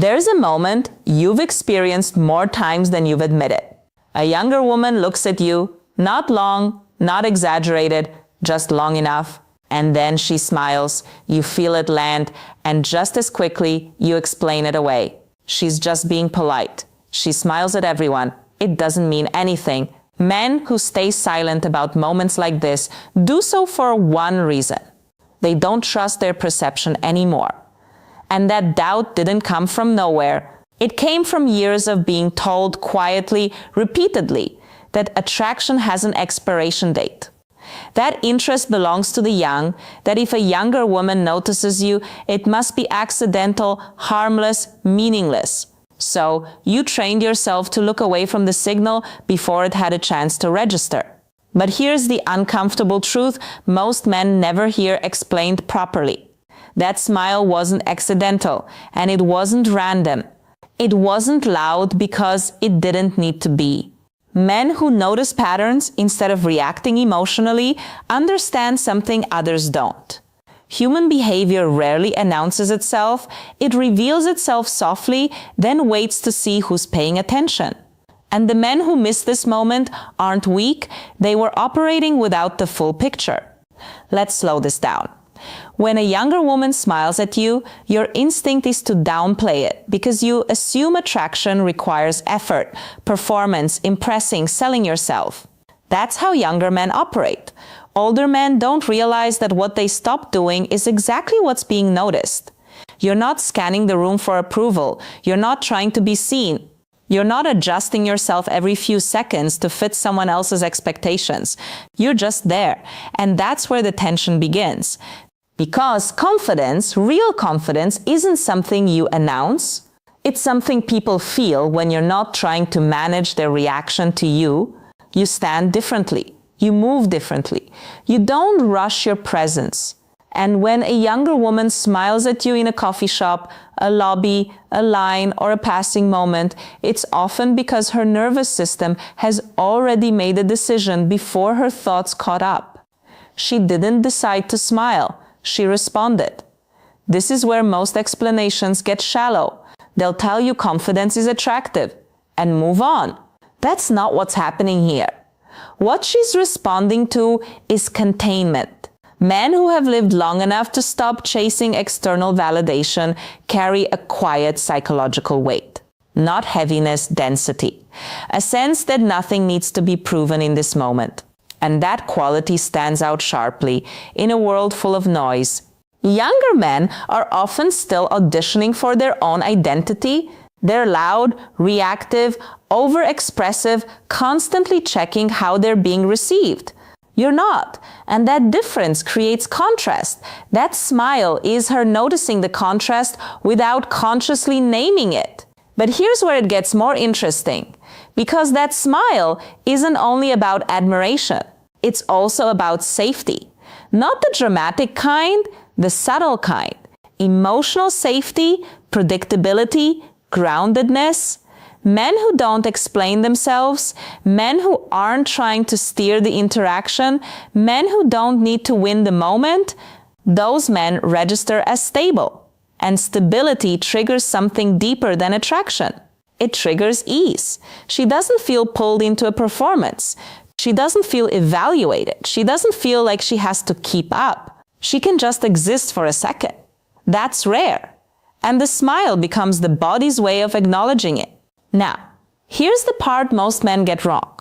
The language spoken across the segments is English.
There's a moment you've experienced more times than you've admitted. A younger woman looks at you, not long, not exaggerated, just long enough, and then she smiles, you feel it land, and just as quickly you explain it away. She's just being polite. She smiles at everyone. It doesn't mean anything. Men who stay silent about moments like this do so for one reason. They don't trust their perception anymore. And that doubt didn't come from nowhere. It came from years of being told quietly, repeatedly, that attraction has an expiration date. That interest belongs to the young, that if a younger woman notices you, it must be accidental, harmless, meaningless. So you trained yourself to look away from the signal before it had a chance to register. But here's the uncomfortable truth most men never hear explained properly. That smile wasn't accidental, and it wasn't random. It wasn't loud because it didn't need to be. Men who notice patterns instead of reacting emotionally understand something others don't. Human behavior rarely announces itself. It reveals itself softly, then waits to see who's paying attention. And the men who miss this moment aren't weak. They were operating without the full picture. Let's slow this down. When a younger woman smiles at you, your instinct is to downplay it because you assume attraction requires effort, performance, impressing, selling yourself. That's how younger men operate. Older men don't realize that what they stop doing is exactly what's being noticed. You're not scanning the room for approval. You're not trying to be seen. You're not adjusting yourself every few seconds to fit someone else's expectations. You're just there. And that's where the tension begins. Because confidence, real confidence, isn't something you announce. It's something people feel when you're not trying to manage their reaction to you. You stand differently. You move differently. You don't rush your presence. And when a younger woman smiles at you in a coffee shop, a lobby, a line, or a passing moment, it's often because her nervous system has already made a decision before her thoughts caught up. She didn't decide to smile. She responded. This is where most explanations get shallow. They'll tell you confidence is attractive and move on. That's not what's happening here. What she's responding to is containment. Men who have lived long enough to stop chasing external validation carry a quiet psychological weight, not heaviness, density, a sense that nothing needs to be proven in this moment. And that quality stands out sharply in a world full of noise. Younger men are often still auditioning for their own identity. They're loud, reactive, overexpressive, constantly checking how they're being received. You're not. And that difference creates contrast. That smile is her noticing the contrast without consciously naming it. But here's where it gets more interesting. Because that smile isn't only about admiration. It's also about safety. Not the dramatic kind, the subtle kind. Emotional safety, predictability, groundedness. Men who don't explain themselves, men who aren't trying to steer the interaction, men who don't need to win the moment, those men register as stable. And stability triggers something deeper than attraction. It triggers ease. She doesn't feel pulled into a performance. She doesn't feel evaluated. She doesn't feel like she has to keep up. She can just exist for a second. That's rare. And the smile becomes the body's way of acknowledging it. Now, here's the part most men get wrong.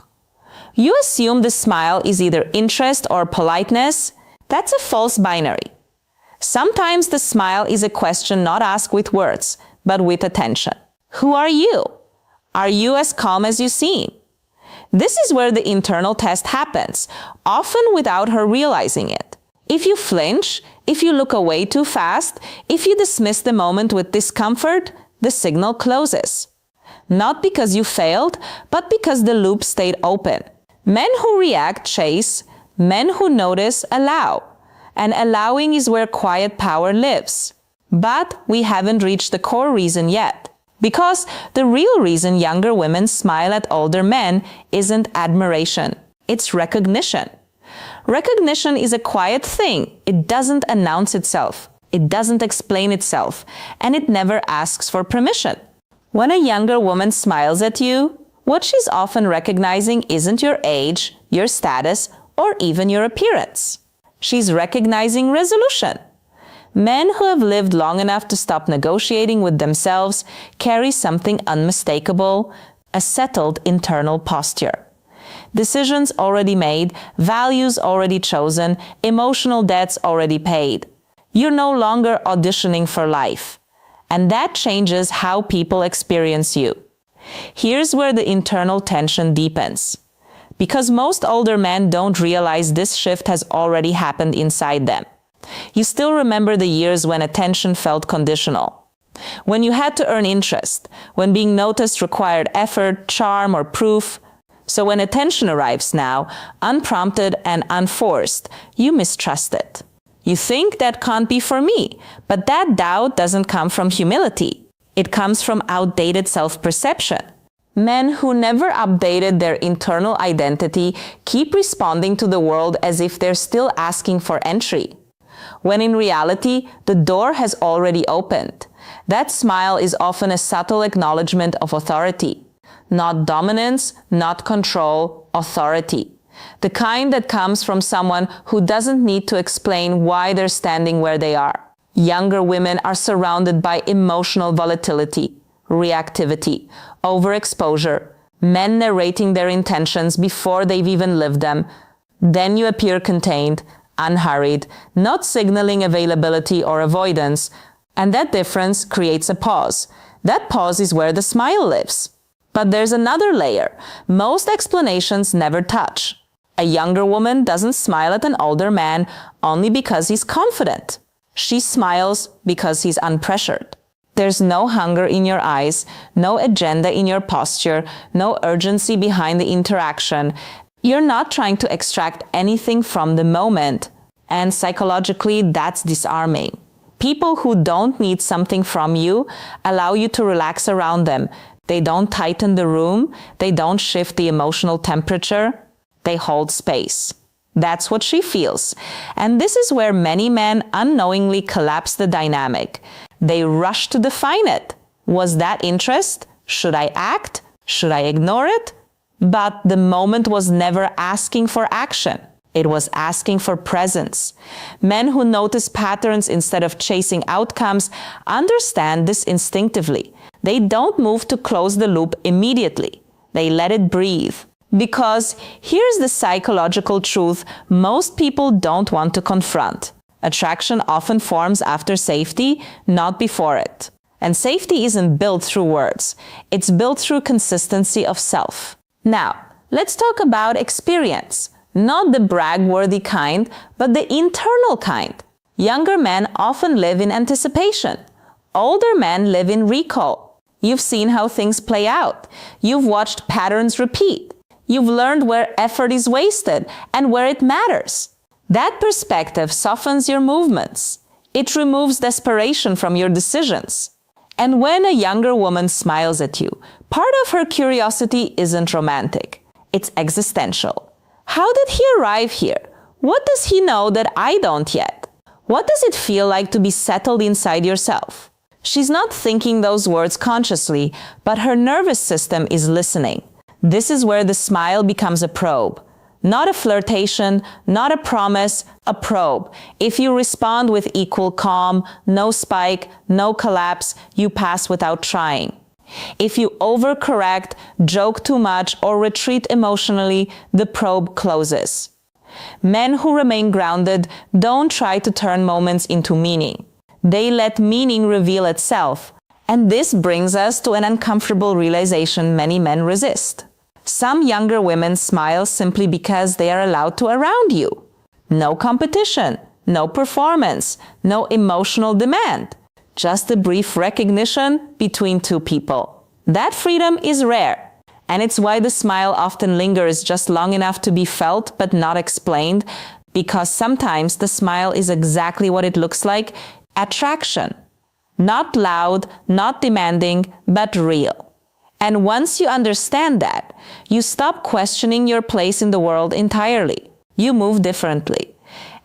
You assume the smile is either interest or politeness. That's a false binary. Sometimes the smile is a question not asked with words, but with attention. Who are you? Are you as calm as you seem? This is where the internal test happens, often without her realizing it. If you flinch, if you look away too fast, if you dismiss the moment with discomfort, the signal closes. Not because you failed, but because the loop stayed open. Men who react chase, men who notice allow. And allowing is where quiet power lives. But we haven't reached the core reason yet. Because the real reason younger women smile at older men isn't admiration. It's recognition. Recognition is a quiet thing. It doesn't announce itself. It doesn't explain itself, and it never asks for permission. When a younger woman smiles at you, what she's often recognizing isn't your age, your status, or even your appearance. She's recognizing resolution. Men who have lived long enough to stop negotiating with themselves carry something unmistakable, a settled internal posture. Decisions already made, values already chosen, emotional debts already paid. You're no longer auditioning for life. And that changes how people experience you. Here's where the internal tension deepens. Because most older men don't realize this shift has already happened inside them. You still remember the years when attention felt conditional. When you had to earn interest, when being noticed required effort, charm, or proof. So when attention arrives now, unprompted and unforced, you mistrust it. You think that can't be for me, but that doubt doesn't come from humility. It comes from outdated self-perception. Men who never updated their internal identity keep responding to the world as if they're still asking for entry, when in reality, the door has already opened. That smile is often a subtle acknowledgement of authority. Not dominance, not control, authority. The kind that comes from someone who doesn't need to explain why they're standing where they are. Younger women are surrounded by emotional volatility, reactivity, overexposure, men narrating their intentions before they've even lived them. Then you appear contained, unhurried, not signaling availability or avoidance, and that difference creates a pause. That pause is where the smile lives. But there's another layer. Most explanations never touch. A younger woman doesn't smile at an older man only because he's confident. She smiles because he's unpressured. There's no hunger in your eyes, no agenda in your posture, no urgency behind the interaction. You're not trying to extract anything from the moment, and psychologically, that's disarming. People who don't need something from you allow you to relax around them. They don't tighten the room, they don't shift the emotional temperature, they hold space. That's what she feels. And this is where many men unknowingly collapse the dynamic. They rush to define it. Was that interest? Should I act? Should I ignore it? But the moment was never asking for action. It was asking for presence. Men who notice patterns instead of chasing outcomes understand this instinctively. They don't move to close the loop immediately. They let it breathe. Because here's the psychological truth most people don't want to confront. Attraction often forms after safety, not before it. And safety isn't built through words. It's built through consistency of self. Now, let's talk about experience. Not the brag-worthy kind, but the internal kind. Younger men often live in anticipation. Older men live in recall. You've seen how things play out. You've watched patterns repeat. You've learned where effort is wasted and where it matters. That perspective softens your movements. It removes desperation from your decisions. And when a younger woman smiles at you, part of her curiosity isn't romantic. It's existential. How did he arrive here? What does he know that I don't yet? What does it feel like to be settled inside yourself? She's not thinking those words consciously, but her nervous system is listening. This is where the smile becomes a probe. Not a flirtation, not a promise, a probe. If you respond with equal calm, no spike, no collapse, you pass without trying. If you overcorrect, joke too much, or retreat emotionally, the probe closes. Men who remain grounded don't try to turn moments into meaning. They let meaning reveal itself. And this brings us to an uncomfortable realization many men resist. Some younger women smile simply because they are allowed to around you. No competition, no performance, no emotional demand. Just a brief recognition between two people. That freedom is rare. And it's why the smile often lingers just long enough to be felt but not explained, because sometimes the smile is exactly what it looks like: attraction. Not loud, not demanding, but real. And once you understand that, you stop questioning your place in the world entirely. You move differently.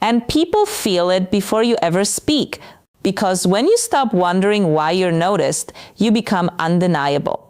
And people feel it before you ever speak. Because when you stop wondering why you're noticed, you become undeniable.